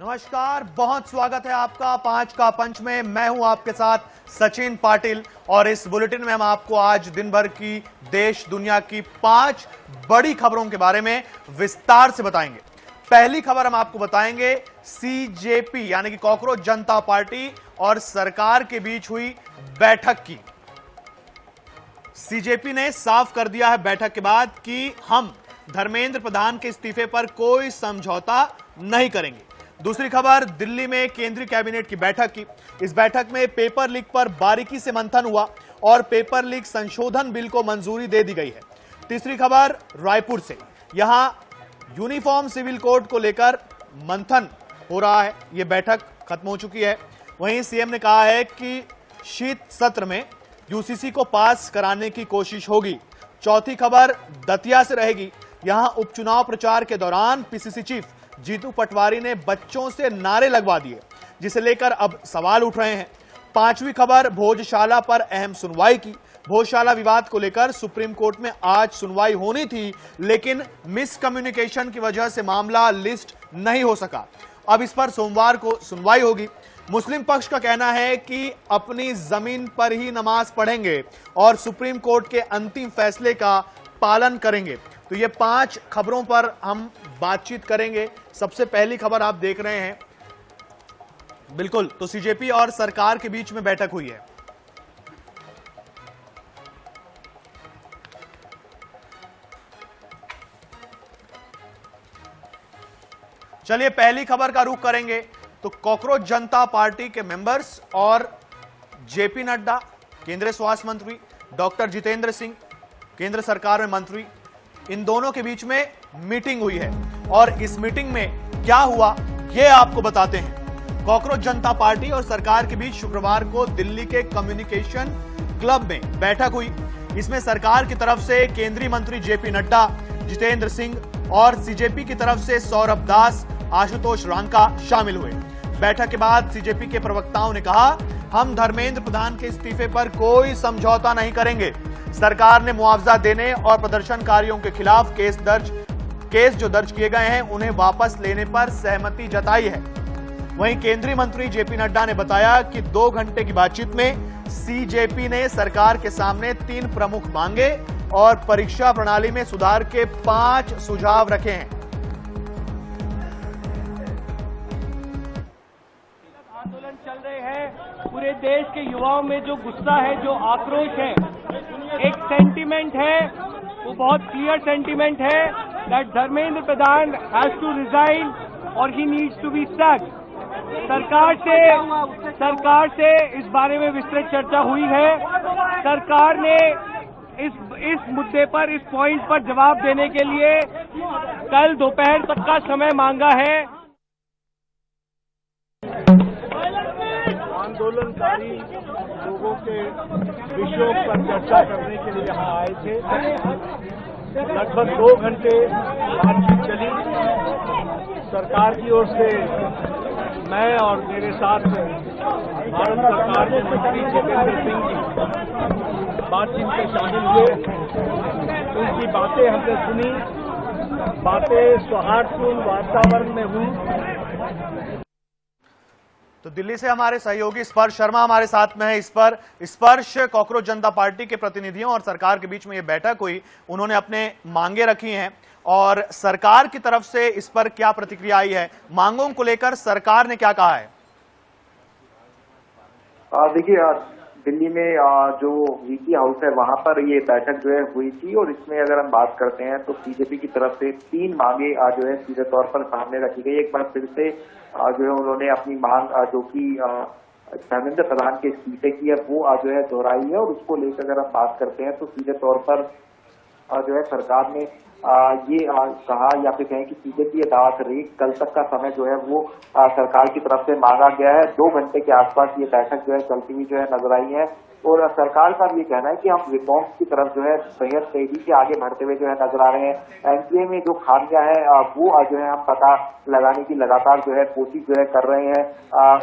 नमस्कार, बहुत स्वागत है आपका 5 का पंच में। मैं हूं आपके साथ सचिन पाटिल और इस बुलेटिन में हम आपको आज दिन भर की देश दुनिया की 5 बड़ी खबरों के बारे में विस्तार से बताएंगे। पहली खबर हम आपको बताएंगे सीजेपी यानी कि कॉकरोच जनता पार्टी और सरकार के बीच हुई बैठक की। सीजेपी ने साफ कर दिया है बैठक के बाद कि हम धर्मेंद्र प्रधान के इस्तीफे पर कोई समझौता नहीं करेंगे। दूसरी खबर, दिल्ली में केंद्रीय कैबिनेट की बैठक की। इस बैठक में पेपर लीक पर बारीकी से मंथन हुआ और पेपर लीक संशोधन बिल को मंजूरी दे दी गई है। तीसरी खबर रायपुर से, यहां यूनिफॉर्म सिविल कोड को लेकर मंथन हो रहा है। यह बैठक खत्म हो चुकी है। वहीं सीएम ने कहा है कि शीत सत्र में यूसीसी को पास कराने की कोशिश होगी। चौथी खबर दतिया से रहेगी। यहां उपचुनाव प्रचार के दौरान पीसीसी चीफ जीतू पटवारी ने बच्चों से नारे लगवा दिए, जिसे लेकर अब सवाल उठ रहे हैं। पांचवी खबर भोजशाला पर अहम सुनवाई की। भोजशाला विवाद को लेकर सुप्रीम कोर्ट में आज सुनवाई होनी थी, लेकिन मिसकम्युनिकेशन की वजह से मामला लिस्ट नहीं हो सका। अब इस पर सोमवार को सुनवाई होगी। मुस्लिम पक्ष का कहना है कि अपनी जमीन पर ही नमाज पढ़ेंगे और सुप्रीम कोर्ट के अंतिम फैसले का पालन करेंगे। तो ये 5 खबरों पर हम बातचीत करेंगे। सबसे पहली खबर आप देख रहे हैं, बिल्कुल, तो सीजेपी और सरकार के बीच में बैठक हुई है। चलिए पहली खबर का रुख करेंगे। तो कॉकरोच जनता पार्टी के मेंबर्स और जेपी नड्डा, केंद्रीय स्वास्थ्य मंत्री, डॉक्टर जितेंद्र सिंह, केंद्र सरकार में मंत्री, इन दोनों के बीच में मीटिंग हुई है। और इस मीटिंग में क्या हुआ ये आपको बताते हैं। कॉकरोच जनता पार्टी और सरकार के बीच शुक्रवार को दिल्ली के कम्युनिकेशन क्लब में बैठक हुई। इसमें सरकार की तरफ से केंद्रीय मंत्री जेपी नड्डा, जितेंद्र सिंह और सीजेपी की तरफ से सौरभ दास, आशुतोष रांका शामिल हुए। बैठक के बाद सीजेपी के प्रवक्ताओं ने कहा, हम धर्मेंद्र प्रधान के इस्तीफे पर कोई समझौता नहीं करेंगे। सरकार ने मुआवजा देने और प्रदर्शनकारियों के खिलाफ केस जो दर्ज किए गए हैं उन्हें वापस लेने पर सहमति जताई है। वहीं केंद्रीय मंत्री जेपी नड्डा ने बताया कि 2 घंटे की बातचीत में सीजेपी ने सरकार के सामने 3 प्रमुख मांगे और परीक्षा प्रणाली में सुधार के 5 सुझाव रखे हैं। आंदोलन चल रहे हैं, पूरे देश के युवाओं में जो गुस्सा है, जो आक्रोश है, एक सेंटीमेंट है, वो बहुत क्लियर सेंटीमेंट है that Dharmendra Pradhan has to resign और he needs to be sacked. सरकार से इस बारे में विस्तृत चर्चा हुई है। सरकार ने इस मुद्दे पर, इस पॉइंट पर जवाब देने के लिए कल दोपहर तक का समय मांगा है। आंदोलनकारी लोगों के विषयों पर चर्चा करने के लिए यहाँ आए थे। लगभग 2 घंटे बातचीत चली। सरकार की ओर से मैं और मेरे साथ भारत सरकार के मंत्री जितेंद्र सिंह जी बातचीत में शामिल हुए। उनकी बातें हमने सुनी, बातें सौहार्दपूर्ण वातावरण में हुई। तो दिल्ली से हमारे सहयोगी स्पर्श शर्मा हमारे साथ में है। इस पर स्पर्श, कॉकरोच जनता पार्टी के प्रतिनिधियों और सरकार के बीच में यह बैठक हुई, उन्होंने अपने मांगे रखी हैं और सरकार की तरफ से इस पर क्या प्रतिक्रिया आई है, मांगों को लेकर सरकार ने क्या कहा है? देखिए, दिल्ली में जो वीसी हाउस है वहां पर ये बैठक जो है हुई थी और इसमें अगर हम बात करते हैं तो बीजेपी की तरफ से 3 मांगे जो है सीधे तौर पर सामने रखी गई। एक बार फिर से जो है उन्होंने अपनी मांग जो कि धर्मेंद्र प्रधान के इस्तीफे की है वो जो है दोहराई है। और उसको लेकर अगर हम बात करते हैं तो सीधे तौर पर जो है सरकार ने ये कहा या फिर कहें कि सीजेपी दावा कर रही, कल तक का समय जो है वो सरकार की तरफ से मांगा गया है। 2 घंटे के आसपास ये बैठक जो है चलती हुई जो है नजर आई है। और सरकार का ये कहना है कि हम रिफॉर्म्स की तरफ जो है बेहद तेजी से आगे बढ़ते हुए जो है नजर आ रहे हैं। एनपीए में जो खामियां हैं वो जो है हम पता लगाने की लगातार जो है कोशिश जो है कर रहे हैं।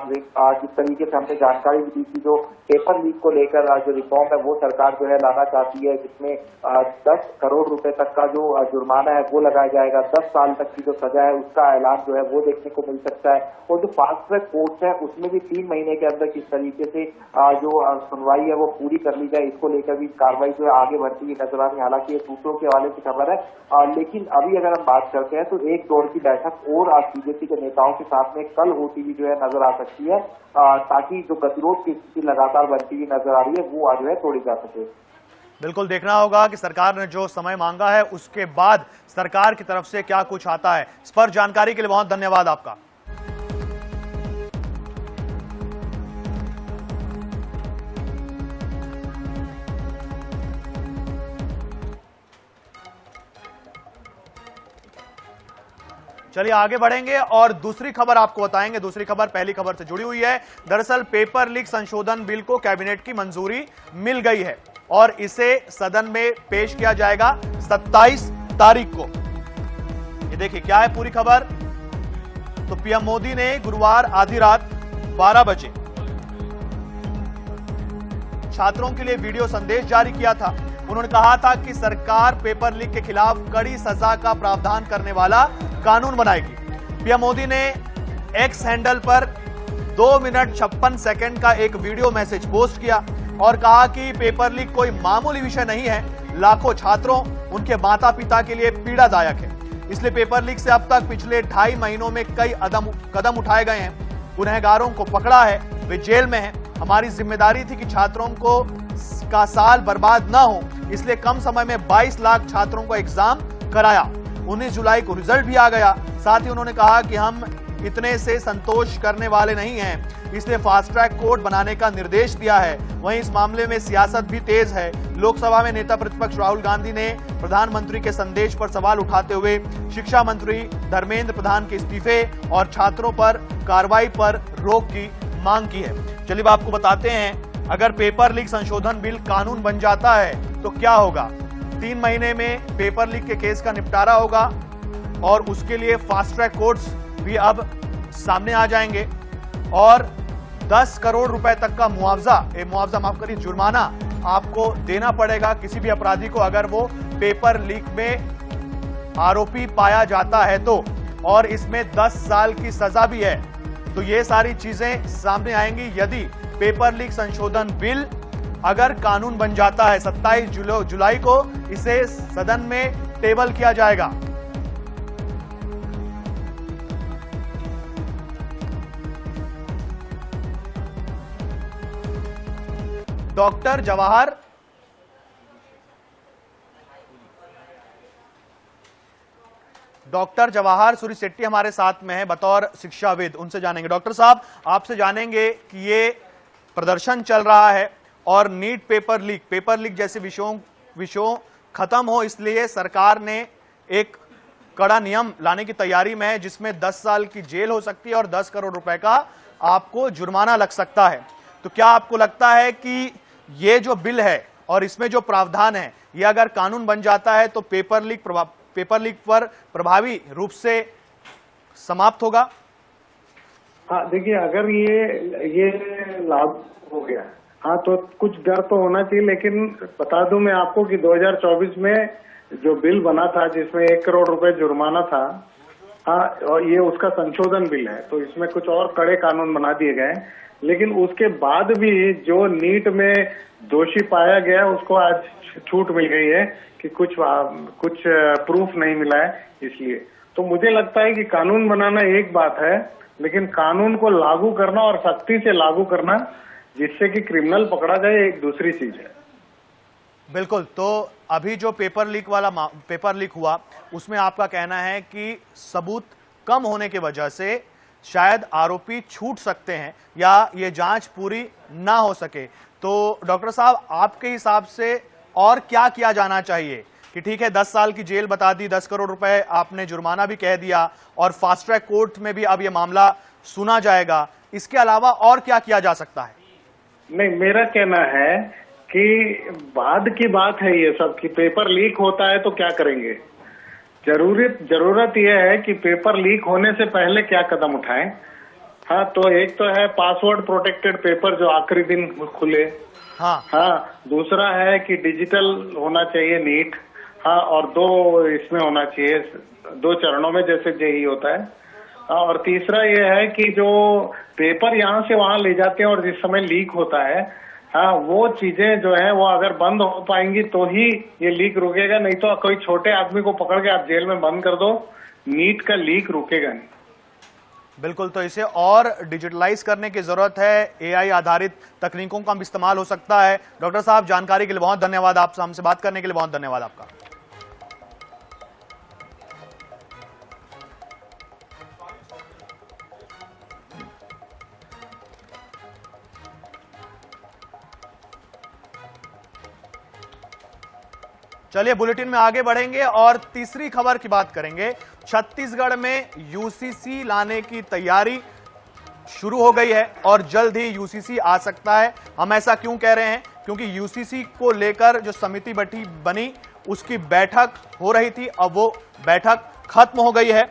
जिस तरीके से हमने जानकारी भी दी थी, जो पेपर लीक को लेकर जो रिफॉर्म है वो सरकार जो है लाना चाहती है, जिसमें 10 करोड़ रुपए तक का जो जुर्माना है वो लगाया जाएगा, 10 साल तक की जो सजा है उसका ऐलान जो है वो देखने को मिल सकता है। और जो फास्ट ट्रैक कोर्ट है उसमें भी 3 महीने के अंदर किस तरीके से जो सुनवाई है वो पूरी कर ली जाए, इसको लेकर भी कार्रवाई जो है आगे बढ़ती हुई नजर आ रही है। हालांकि ये सूत्रों के हवाले से खबर है, लेकिन अभी अगर हम बात करते हैं तो एक दौर की बैठक और आज बीजेपी के नेताओं के साथ में कल होती हुई जो है नजर आ सकती है, ताकि जो गतिरोध की स्थिति लगातार बनती हुई नजर आ रही है वो आज जो है तोड़ी जा सके। बिल्कुल देखना होगा कि सरकार ने जो समय मांगा है उसके बाद सरकार की तरफ से क्या कुछ आता है। इस पर जानकारी के लिए बहुत धन्यवाद आपका। चलिए आगे बढ़ेंगे और दूसरी खबर आपको बताएंगे। दूसरी खबर पहली खबर से जुड़ी हुई है। दरअसल पेपर लीक संशोधन बिल को कैबिनेट की मंजूरी मिल गई है और इसे सदन में पेश किया जाएगा 27 तारीख को। ये देखिए क्या है पूरी खबर। तो पीएम मोदी ने गुरुवार आधी रात 12 बजे छात्रों के लिए वीडियो संदेश जारी किया था। उन्होंने कहा था कि सरकार पेपर लीक के खिलाफ कड़ी सजा का प्रावधान करने वाला कानून बनाएगी। पीएम मोदी ने एक्स हैंडल पर 2 मिनट 56 सेकंड का एक वीडियो मैसेज पोस्ट किया और कहा कि पेपर लीक कोई मामूली विषय नहीं है, लाखों छात्रों उनके माता पिता के लिए पीड़ादायक है। इसलिए पेपर लीक से अब तक पिछले 2.5 महीनों में कई कदम उठाए गए हैं। गुनहगारों को पकड़ा है, वे जेल में हैं। हमारी जिम्मेदारी थी कि छात्रों का साल बर्बाद ना हो, इसलिए कम समय में 22 लाख छात्रों को एग्जाम कराया। 19 जुलाई को रिजल्ट भी आ गया। साथ ही उन्होंने कहा कि हम इतने से संतोष करने वाले नहीं हैं, इसलिए फास्ट ट्रैक कोर्ट बनाने का निर्देश दिया है। वहीं इस मामले में सियासत भी तेज है। लोकसभा में नेता प्रतिपक्ष राहुल गांधी ने प्रधानमंत्री के संदेश पर सवाल उठाते हुए शिक्षा मंत्री धर्मेंद्र प्रधान के इस्तीफे और छात्रों पर कार्रवाई पर रोक की मांग की है। चलिए आपको बताते हैं, अगर पेपर लीक संशोधन बिल कानून बन जाता है तो क्या होगा। 3 महीने में पेपर लीक के केस का निपटारा होगा और उसके लिए फास्ट ट्रैक कोर्ट्स भी अब सामने आ जाएंगे और 10 करोड़ रुपए तक का मुआवजा माफ करिए जुर्माना आपको देना पड़ेगा किसी भी अपराधी को अगर वो पेपर लीक में आरोपी पाया जाता है तो, और इसमें 10 साल की सजा भी है। तो ये सारी चीजें सामने आएंगी यदि पेपर लीक संशोधन बिल अगर कानून बन जाता है। 27 जुलाई को इसे सदन में टेबल किया जाएगा। डॉक्टर जवाहर सूर्यशेट्टी हमारे साथ में है बतौर शिक्षाविद। उनसे जानेंगे। डॉक्टर साहब, आपसे जानेंगे कि ये प्रदर्शन चल रहा है और नीट पेपर लीक जैसे विषयों खत्म हो, इसलिए सरकार ने एक कड़ा नियम लाने की तैयारी में है जिसमें 10 साल की जेल हो सकती है और 10 करोड़ रुपए का आपको जुर्माना लग सकता है। तो क्या आपको लगता है कि ये जो बिल है और इसमें जो प्रावधान है ये अगर कानून बन जाता है तो पेपर लीक पर प्रभावी रूप से समाप्त होगा? हाँ, देखिए, अगर ये लागू हो गया, हाँ, तो कुछ डर तो होना चाहिए। लेकिन बता दूं मैं आपको कि 2024 में जो बिल बना था जिसमें 1 करोड़ रुपए जुर्माना था, हाँ, और ये उसका संशोधन बिल है, तो इसमें कुछ और कड़े कानून बना दिए गए। लेकिन उसके बाद भी जो नीट में दोषी पाया गया उसको आज छूट मिल गई है कि कुछ प्रूफ नहीं मिला है। इसलिए तो मुझे लगता है कि कानून बनाना एक बात है, लेकिन कानून को लागू करना और सख्ती से लागू करना जिससे कि क्रिमिनल पकड़ा जाए एक दूसरी चीज है। बिल्कुल। तो अभी जो पेपर लीक हुआ उसमें आपका कहना है कि सबूत कम होने की वजह से शायद आरोपी छूट सकते हैं या ये जांच पूरी ना हो सके। तो डॉक्टर साहब, आपके हिसाब से और क्या किया जाना चाहिए कि ठीक है 10 साल की जेल बता दी, 10 करोड़ रुपए आपने जुर्माना भी कह दिया और फास्ट ट्रैक कोर्ट में भी अब ये मामला सुना जाएगा, इसके अलावा और क्या किया जा सकता है? नहीं, मेरा कहना है कि बाद की बात है ये सब कि पेपर लीक होता है तो क्या करेंगे। जरूरत यह है कि पेपर लीक होने से पहले क्या कदम उठाएं। हाँ, तो एक तो है पासवर्ड प्रोटेक्टेड पेपर जो आखिरी दिन खुले। हाँ, दूसरा है कि डिजिटल होना चाहिए नीट। हाँ, और 2 इसमें होना चाहिए, 2 चरणों में जैसे जेई होता है। और तीसरा ये है कि जो पेपर यहाँ से वहाँ ले जाते हैं और जिस समय लीक होता है, हाँ, वो चीजें जो है वो अगर बंद हो पाएंगी तो ही ये लीक रुकेगा, नहीं तो कोई छोटे आदमी को पकड़ के आप जेल में बंद कर दो, नीट का लीक रुकेगा नहीं। बिल्कुल, तो इसे और डिजिटलाइज करने की जरूरत है, एआई आधारित तकनीकों का इस्तेमाल हो सकता है। डॉक्टर साहब, जानकारी के लिए बहुत धन्यवाद, आपसे हमसे बात करने के लिए बहुत धन्यवाद आपका। चलिए बुलेटिन में आगे बढ़ेंगे और तीसरी खबर की बात करेंगे। छत्तीसगढ़ में यूसीसी लाने की तैयारी शुरू हो गई है और जल्द ही यूसीसी आ सकता है। हम ऐसा क्यों कह रहे हैं? क्योंकि यूसीसी को लेकर जो समिति बनी उसकी बैठक हो रही थी, अब वो बैठक खत्म हो गई है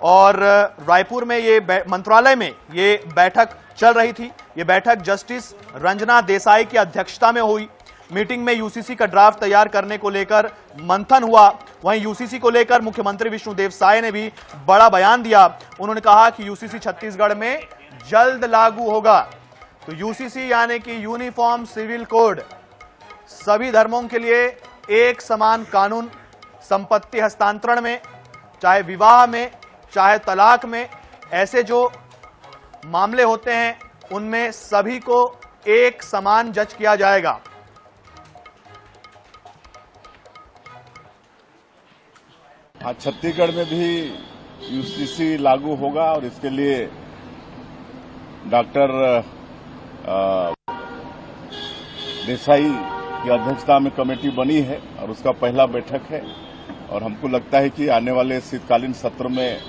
और रायपुर में ये मंत्रालय में ये बैठक चल रही थी। ये बैठक जस्टिस रंजना देसाई की अध्यक्षता में हुई। मीटिंग में यूसीसी का ड्राफ्ट तैयार करने को लेकर मंथन हुआ। वहीं यूसीसी को लेकर मुख्यमंत्री विष्णुदेव साय ने भी बड़ा बयान दिया। उन्होंने कहा कि यूसीसी छत्तीसगढ़ में जल्द लागू होगा। तो यूसीसी यानी कि यूनिफॉर्म सिविल कोड, सभी धर्मों के लिए एक समान कानून, संपत्ति हस्तांतरण में, चाहे विवाह में, चाहे तलाक में, ऐसे जो मामले होते हैं उनमें सभी को एक समान जज किया जाएगा। हाँ, छत्तीसगढ़ में भी यूसीसी लागू होगा और इसके लिए डॉक्टर देसाई की अध्यक्षता में कमेटी बनी है और उसका पहला बैठक है और हमको लगता है कि आने वाले शीतकालीन सत्र में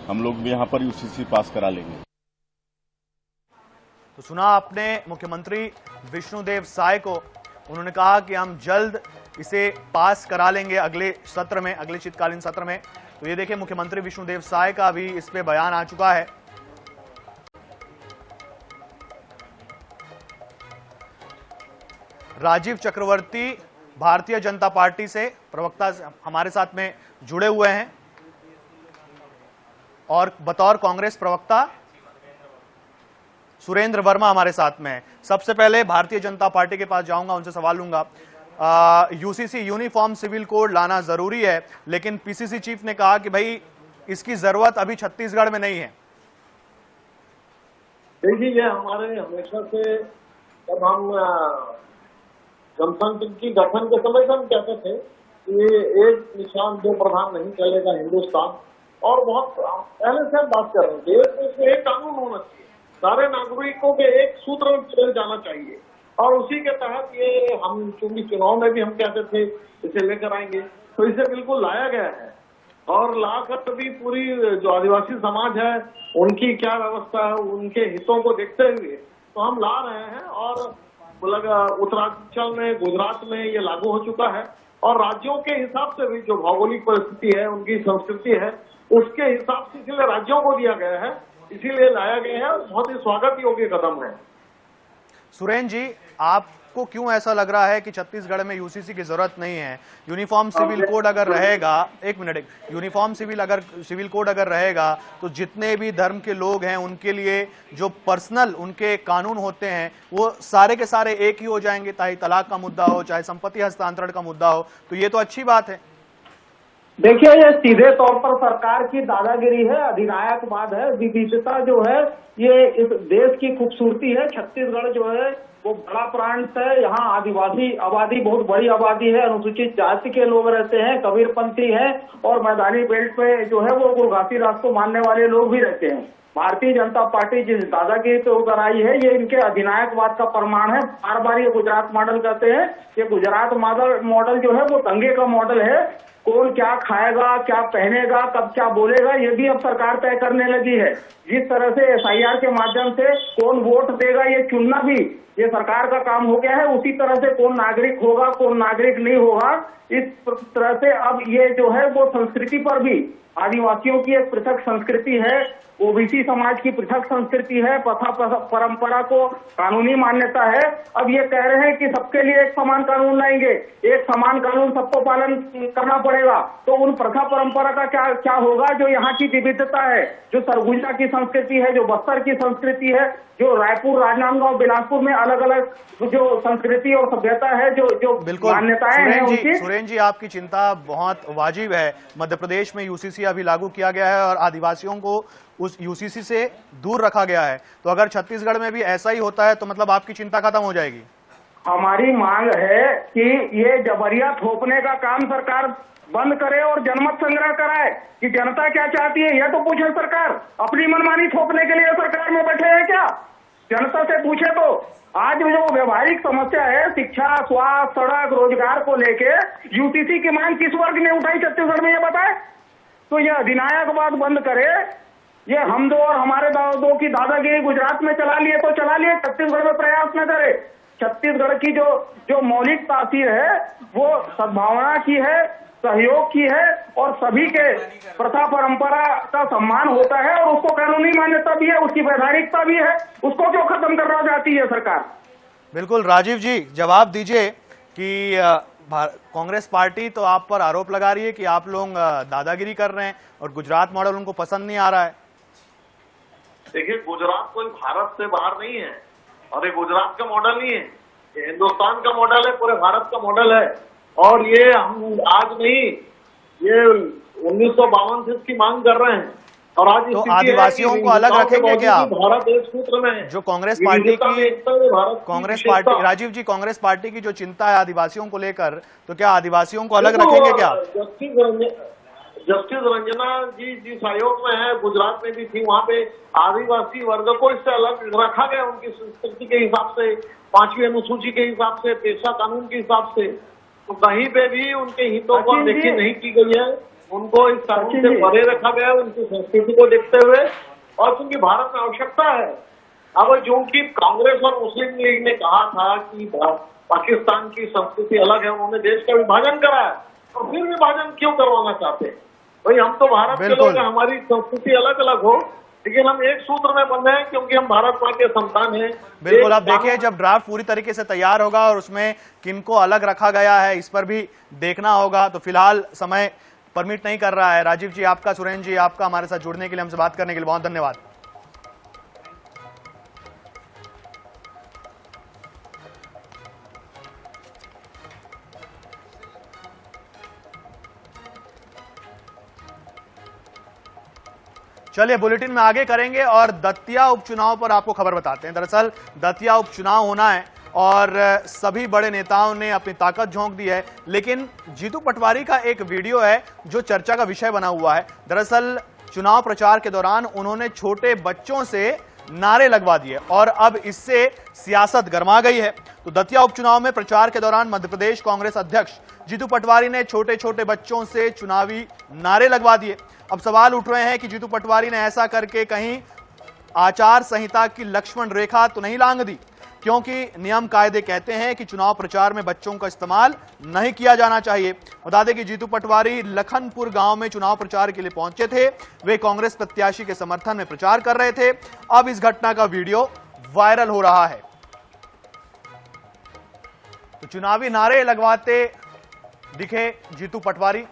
हम लोग भी यहां पर यूसीसी पास करा लेंगे। तो सुना आपने मुख्यमंत्री विष्णुदेव साय को, उन्होंने कहा कि हम जल्द इसे पास करा लेंगे अगले सत्र में, अगले शीतकालीन सत्र में। तो ये देखिए मुख्यमंत्री विष्णुदेव साय का भी इस पे बयान आ चुका है। राजीव चक्रवर्ती भारतीय जनता पार्टी से प्रवक्ता हमारे साथ में जुड़े हुए हैं और बतौर कांग्रेस प्रवक्ता सुरेंद्र वर्मा हमारे साथ में है। सबसे पहले भारतीय जनता पार्टी के पास जाऊंगा, उनसे सवाल लूंगा। यूसीसी यूनिफॉर्म सिविल कोड लाना जरूरी है, लेकिन पीसीसी चीफ ने कहा कि भाई इसकी जरूरत अभी छत्तीसगढ़ में नहीं है। देखिए, ये हमारे हमेशा से जब हम जनतंत्र की गठन के समय से हम कहते थे कि एक निशान दो प्रधान नहीं चलेगा हिंदुस्तान, और बहुत पहले से हम बात कर रहे थे एक कानून होना चाहिए, सारे नागरिकों के एक सूत्र में चल जाना चाहिए, और उसी के तहत ये हम चूंकि चुनाव में भी हम कहते थे इसे लेकर आएंगे, तो इसे बिल्कुल लाया गया है। और लाकर भी पूरी जो आदिवासी समाज है उनकी क्या व्यवस्था है, उनके हितों को देखते हुए तो हम ला रहे हैं। और उत्तरांचल में, गुजरात में ये लागू हो चुका है, और राज्यों के हिसाब से भी जो भौगोलिक परिस्थिति है, उनकी संस्कृति है, उसके हिसाब से इसलिए राज्यों को दिया गया है, इसीलिए लाया गया है। बहुत ही स्वागत योग्य कदम है। सुरेंद्र जी, आपको क्यों ऐसा लग रहा है कि छत्तीसगढ़ में यूसीसी की जरूरत नहीं है? यूनिफॉर्म सिविल कोड अगर रहेगा, एक मिनट, यूनिफॉर्म सिविल कोड अगर रहेगा तो जितने भी धर्म के लोग हैं उनके लिए जो पर्सनल उनके कानून होते हैं वो सारे के सारे एक ही हो जाएंगे, चाहे तलाक का मुद्दा हो, चाहे संपत्ति हस्तांतरण का मुद्दा हो, तो ये तो अच्छी बात है। देखिए, ये सीधे तौर पर सरकार की दादागिरी है, अधिनायकवाद है, विविधता जो है ये इस देश की खूबसूरती है। छत्तीसगढ़ जो है वो बड़ा प्रांत है, यहाँ आदिवासी आबादी बहुत बड़ी आबादी है, अनुसूचित जाति के लोग रहते हैं, कबीरपंथी है, और मैदानी बेल्ट पे जो है वो गुरगाती राज को मानने वाले लोग भी रहते हैं। भारतीय जनता पार्टी जिस दादागिरी पे उतर आई है ये इनके अधिनायकवाद का प्रमाण है। बार बार ये गुजरात मॉडल कहते हैं, ये गुजरात मॉडल जो है वो दंगे का मॉडल है। कौन क्या खाएगा, क्या पहनेगा, कब क्या बोलेगा, ये भी अब सरकार तय करने लगी है। जिस तरह से एसआईआर के माध्यम से कौन वोट देगा ये चुनना भी ये सरकार का काम हो गया है, उसी तरह से कौन नागरिक होगा, कौन नागरिक नहीं होगा, इस तरह से अब ये जो है वो संस्कृति पर भी, आदिवासियों की एक पृथक संस्कृति है, ओबीसी समाज की पृथक संस्कृति है, प्रथा परंपरा को कानूनी मान्यता है। अब ये कह रहे हैं कि सबके लिए एक समान कानून लाएंगे, एक समान कानून सबको पालन करना पड़ेगा, तो उन प्रथा परंपरा का क्या होगा जो यहाँ की विविधता है, जो सरगुजा की संस्कृति है, जो बस्तर की संस्कृति है, जो रायपुर, राजनांदगांव, बिलासपुर में अलग अलग जो संस्कृति और सभ्यता है, जो मान्यताएं हैं उनकी। सुरेन जी, आपकी चिंता बहुत वाजिब है। मध्य प्रदेश में यूसीसी अभी लागू किया गया है और आदिवासियों को उस यूसीसी से दूर रखा गया है, तो अगर छत्तीसगढ़ में भी ऐसा ही होता है तो मतलब आपकी चिंता खत्म हो जाएगी। हमारी मांग है कि ये जबरिया थोपने का काम सरकार बंद करे और जनमत संग्रह कराए कि जनता क्या चाहती है, यह तो पूछे सरकार। अपनी मनमानी थोपने के लिए सरकार में बैठे हैं क्या? जनता से पूछे तो। आज जो व्यवहारिक समस्या है, शिक्षा, स्वास्थ्य, सड़क, रोजगार को लेके यूसीसी की मांग किस वर्ग ने उठाई छत्तीसगढ़ में, ये बताए। तो यह अधिनायकवाद बंद करे। ये हम दो और हमारे दो की दादागिरी गुजरात में चला लिए तो चला लिए, छत्तीसगढ़ में प्रयास न करे। छत्तीसगढ़ की जो मौलिक तासीर है वो सद्भावना की है, सहयोग की है और सभी के प्रथा परंपरा का सम्मान होता है और उसको कानूनी मान्यता भी है, उसकी वैधानिकता भी है। उसको क्यों खत्म करना चाहती है सरकार? बिल्कुल राजीव जी, जवाब दीजिए कि कांग्रेस पार्टी तो आप पर आरोप लगा रही है कि आप लोग दादागिरी कर रहे हैं और गुजरात मॉडल उनको पसंद नहीं आ रहा है। देखिए, गुजरात कोई भारत से बाहर नहीं है और ये गुजरात का मॉडल नहीं है, ये हिंदुस्तान का मॉडल है, पूरे भारत का मॉडल है। और ये हम आज नहीं, ये 1952 से इसकी मांग कर रहे हैं और आज तो आदिवासियों को अलग रखेंगे क्या आप? भारत एक सूत्र में है। जो कांग्रेस पार्टी राजीव जी, कांग्रेस पार्टी की जो चिंता है आदिवासियों को लेकर, तो क्या आदिवासियों को अलग रखेंगे क्या? जस्टिस रंजना जी जिस आयोग में है, गुजरात में भी थी, वहाँ पे आदिवासी वर्ग को इससे अलग रखा गया उनकी संस्कृति के हिसाब से, 5वीं अनुसूची के हिसाब से, पेशा कानून के हिसाब से। तो कहीं पे भी उनके हितों को देखी नहीं की गई है, उनको इस कानून से परे रखा गया है उनकी संस्कृति को देखते हुए। और क्योंकि भारत में आवश्यकता है, अब जो कि कांग्रेस और मुस्लिम लीग ने कहा था कि पाकिस्तान की संस्कृति अलग है, उन्होंने देश का विभाजन करा है, और फिर विभाजन क्यों करवाना चाहते हैं? भाई, हम तो भारत के लोग हैं, हमारी संस्कृति अलग अलग हो, लेकिन हम एक सूत्र में बंधे हैं क्योंकि हम भारत माँ के संतान हैं। बिल्कुल, आप देखिए जब ड्राफ्ट पूरी तरीके से तैयार होगा और उसमें किनको अलग रखा गया है इस पर भी देखना होगा। तो फिलहाल समय परमिट नहीं कर रहा है। राजीव जी आपका, सुरेन जी आपका हमारे साथ जुड़ने के लिए, हमसे बात करने के लिए बहुत धन्यवाद। चलिए बुलेटिन में आगे करेंगे और दतिया उपचुनाव पर आपको खबर बताते हैं। दरअसल दतिया उपचुनाव होना है और सभी बड़े नेताओं ने अपनी ताकत झोंक दी है, लेकिन जीतू पटवारी का एक वीडियो है जो चर्चा का विषय बना हुआ है। दरअसल चुनाव प्रचार के दौरान उन्होंने छोटे बच्चों से नारे लगवा दिए और अब इससे सियासत गर्मा गई है। तो दतिया उपचुनाव में प्रचार के दौरान मध्य प्रदेश कांग्रेस अध्यक्ष जीतू पटवारी ने छोटे छोटे बच्चों से चुनावी नारे लगवा दिए। अब सवाल उठ रहे हैं कि जीतू पटवारी ने ऐसा करके कहीं आचार संहिता की लक्ष्मण रेखा तो नहीं लांघ दी, क्योंकि नियम कायदे कहते हैं कि चुनाव प्रचार में बच्चों का इस्तेमाल नहीं किया जाना चाहिए। बता दें कि जीतू पटवारी लखनपुर गांव में चुनाव प्रचार के लिए पहुंचे थे। वे कांग्रेस प्रत्याशी के समर्थन में प्रचार कर रहे थे। अब इस घटना का वीडियो वायरल हो रहा है। तो चुनावी नारे लगवाते दिखे जीतू पटवारी।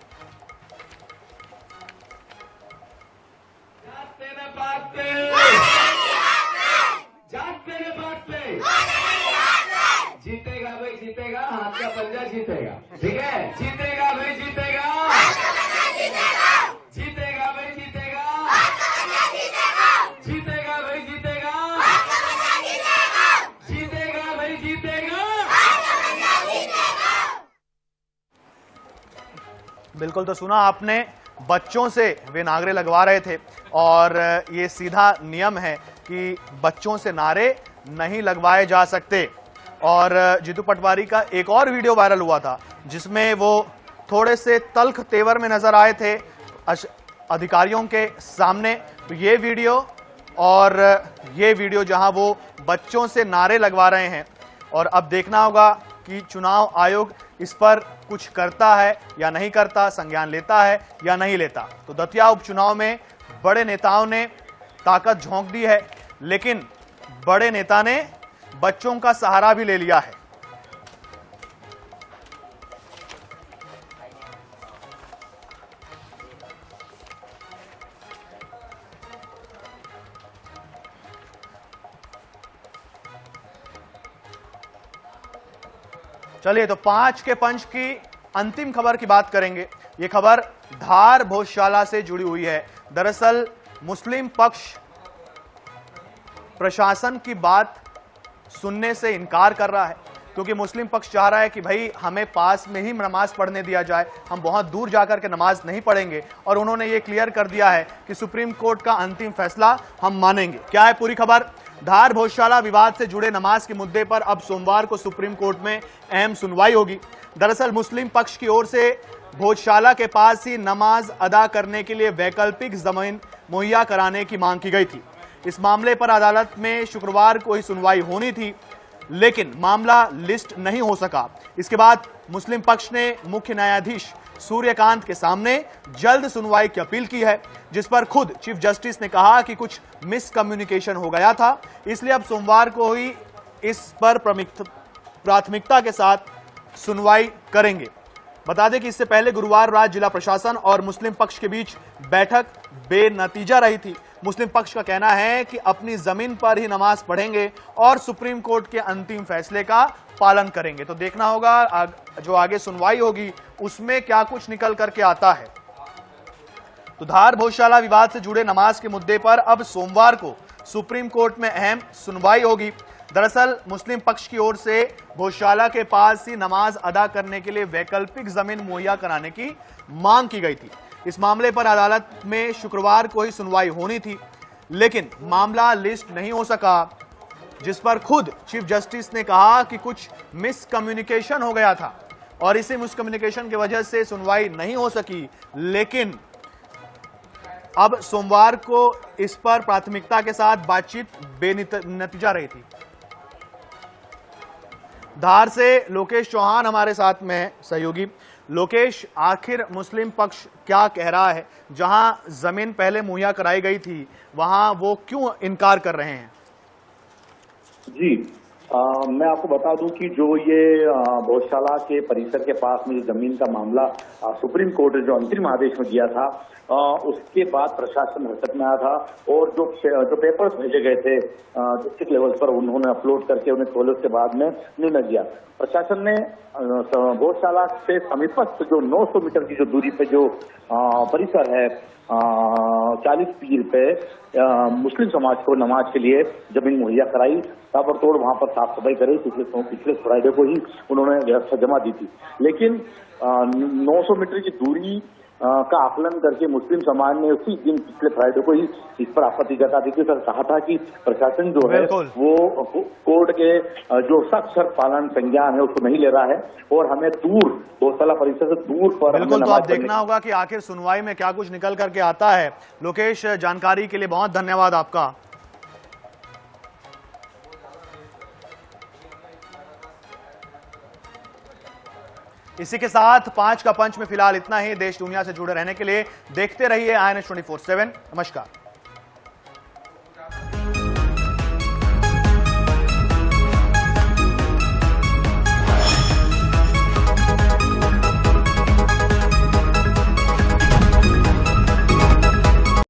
जीतेगा भाई जीतेगा, हाथ का पंजा जीतेगा, ठीक है? जीतेगा भाई जीतेगा, जीतेगा भाई जीतेगा, जीतेगा भाई जीतेगा, जीतेगा भाई जीतेगा। बिल्कुल, तो सुना आपने, बच्चों से वे नारे लगवा रहे थे और ये सीधा नियम है कि बच्चों से नारे नहीं लगवाए जा सकते। और जीतू पटवारी का एक और वीडियो वायरल हुआ था जिसमें वो थोड़े से तल्ख तेवर में नजर आए थे अधिकारियों के सामने। तो ये वीडियो जहां वो बच्चों से नारे लगवा रहे हैं और अब देखना होगा कि चुनाव आयोग इस पर कुछ करता है या नहीं करता, संज्ञान लेता है या नहीं लेता। तो दतिया उपचुनाव में बड़े नेताओं ने ताकत झोंक दी है, लेकिन बड़े नेता ने बच्चों का सहारा भी ले लिया है। चलिए तो 5 के पंच की अंतिम खबर की बात करेंगे। यह खबर धार भोजशाला से जुड़ी हुई है। दरअसल मुस्लिम पक्ष प्रशासन की बात सुनने से इनकार कर रहा है, क्योंकि मुस्लिम पक्ष चाह रहा है कि भाई हमें पास में ही नमाज पढ़ने दिया जाए, हम बहुत दूर जाकर के नमाज नहीं पढ़ेंगे। और उन्होंने ये क्लियर कर दिया है कि सुप्रीम कोर्ट का अंतिम फैसला हम मानेंगे। क्या है पूरी खबर? धार भोजशाला विवाद से जुड़े नमाज के मुद्दे पर अब सोमवार को सुप्रीम कोर्ट में अहम सुनवाई होगी। दरअसल मुस्लिम पक्ष की ओर से भोजशाला के पास ही नमाज अदा करने के लिए वैकल्पिक जमीन मुहैया कराने की मांग की गई थी। इस मामले पर अदालत में शुक्रवार को ही सुनवाई होनी थी, लेकिन मामला लिस्ट नहीं हो सका। इसके बाद मुस्लिम पक्ष ने मुख्य न्यायाधीश सूर्यकांत के सामने जल्द सुनवाई की अपील की है, जिस पर खुद चीफ जस्टिस ने कहा कि कुछ मिसकम्युनिकेशन हो गया था, इसलिए अब सोमवार को ही इस पर प्राथमिकता के साथ सुनवाई करेंगे। बता दें कि इससे पहले गुरुवार रात जिला प्रशासन और मुस्लिम पक्ष के बीच बैठक बेनतीजा रही थी। मुस्लिम पक्ष का कहना है कि अपनी जमीन पर ही नमाज पढ़ेंगे और सुप्रीम कोर्ट के अंतिम फैसले का पालन करेंगे। तो देखना होगा जो आगे सुनवाई होगी उसमें क्या कुछ निकल करके आता है। तो धार भोजशाला विवाद से जुड़े नमाज के मुद्दे पर अब सोमवार को सुप्रीम कोर्ट में अहम सुनवाई होगी। दरअसल मुस्लिम पक्ष की ओर से भोजशाला के पास ही नमाज अदा करने के लिए वैकल्पिक जमीन मुहैया कराने की मांग की गई थी। इस मामले पर अदालत में शुक्रवार को ही सुनवाई होनी थी, लेकिन मामला लिस्ट नहीं हो सका, जिस पर खुद चीफ जस्टिस ने कहा कि कुछ मिसकम्युनिकेशन हो गया था और इसी मिसकम्युनिकेशन की वजह से सुनवाई नहीं हो सकी। लेकिन अब सोमवार को इस पर प्राथमिकता के साथ बातचीत बेनतीजा रही थी। धार से लोकेश चौहान हमारे साथ में है सहयोगी। लोकेश, आखिर मुस्लिम पक्ष क्या कह रहा है? जहां जमीन पहले मुहैया कराई गई थी वहां वो क्यों इनकार कर रहे हैं? जी, मैं आपको बता दूं कि जो ये भोजशाला के परिसर के पास में जो जमीन का मामला सुप्रीम कोर्ट ने जो अंतरिम आदेश में दिया था, उसके बाद प्रशासन हरकत में आया था और जो पेपर्स भेजे गए थे डिस्ट्रिक्ट लेवल पर उन्होंने अपलोड करके उन्हें खोले। उसके बाद में निर्णय दिया प्रशासन ने भोजशाला से समीपस्थ जो 900 मीटर की जो दूरी पे जो परिसर है 40 पीर पे मुस्लिम समाज को नमाज के लिए जमीन मुहैया कराई। ताबड़तोड़ वहां पर साफ सफाई करी। पिछले फ्राइडे को ही उन्होंने व्यवस्था जमा दी थी, लेकिन 900 मीटर की दूरी का आकलन करके मुस्लिम समाज ने उसी दिन पिछले फ्राइडे को ही इस पर आपत्ति जताते हुए सर कहा था कि प्रशासन जो है वो कोर्ट के जो सख्त शर्त पालन संज्ञान है उसको नहीं ले रहा है और हमें दूर भोजशाला परिसर से दूर पर बिल्कुल। तो आप देखना होगा कि आखिर सुनवाई में क्या कुछ निकल करके आता है। लोकेश, जानकारी के लिए बहुत धन्यवाद आपका। इसी के साथ 5 का पंच में फिलहाल इतना ही। देश दुनिया से जुड़े रहने के लिए देखते रहिए INS 24/7। नमस्कार।